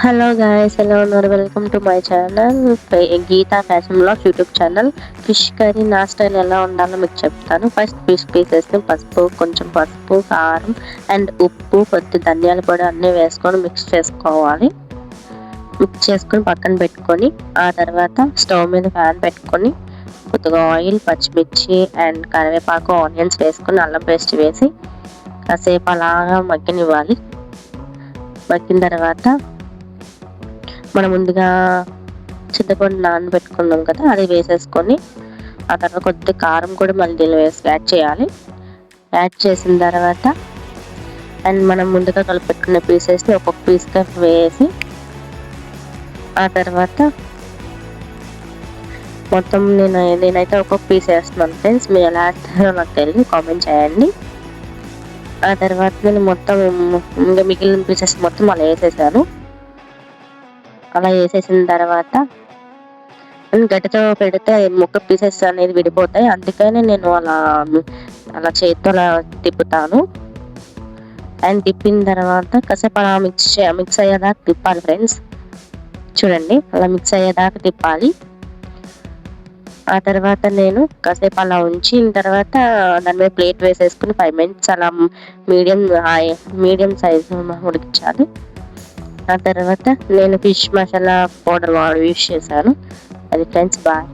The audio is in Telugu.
హలో గాయ్స్, ఎలా ఉన్నారు? Welcome to my channel Geetha fashion blogs YouTube channel. Fish curry నా స్టైల్ ఎలా ఉండాలో మీకు చెప్తాను. ఫస్ట్ ఫిష్ పీసెస్ని కొంచెం పసుపు, కారం అండ్ ఉప్పు, కొద్ది ధనియాల పొడి అన్నీ వేసుకొని మిక్స్ చేసుకొని పక్కన పెట్టుకొని, ఆ తర్వాత స్టవ్ మీద ప్యాన్ పెట్టుకొని కొద్దిగా ఆయిల్, పచ్చిమిర్చి అండ్ కరివేపాకు, ఆనియన్స్ వేసుకొని అల్లం పేస్ట్ వేసి కాసేపు అలాగా మగ్గనివ్వాలి. మగ్గిన తర్వాత మనం ముందుగా చింతపండు నానబెట్టుకున్నాం కదా, అది వేసేసుకొని ఆ తర్వాత కొద్దిగా కారం కూడా మళ్ళీ దీనిలో యాడ్ చేయాలి. యాడ్ చేసిన తర్వాత అండ్ మనం ముందుగా కలిపెట్టుకున్న పీసెస్ని ఒక్కొక్క పీస్గా వేసి ఆ తర్వాత మొత్తం నేనైతే ఒక్కొక్క పీస్ వేస్తున్నాను ఫ్రెండ్స్. మీరు ఎలా వేస్తారో నాకు తెలియదు, కామెంట్ చేయండి. ఆ తర్వాత నేను మొత్తం ఇంకా మిగిలిన పీసెస్ మొత్తం అలా వేసేసాను. అలా వేసేసిన తర్వాత గడ్డతో పెడితే ముక్క పీసెస్ అనేది విడిపోతాయి, అందుకని నేను అలా చేతితో అలా తిప్పుతాను. అండ్ తిప్పిన తర్వాత కాసేపు అలా మిక్స్ అయ్యేదాకా తిప్పాలి ఫ్రెండ్స్. చూడండి, అలా మిక్స్ అయ్యేదాకా తిప్పాలి. ఆ తర్వాత నేను కాసేపు అలా ఉంచిన తర్వాత దాని మీద ప్లేట్ వేసేసుకుని 5 minutes అలా మీడియం సైజు ఉడికించాలి. ఆ తర్వాత నేను ఫిష్ మసాలా పౌడర్ యూస్ చేశాను. అది ఫ్రెండ్స్, బాయ్.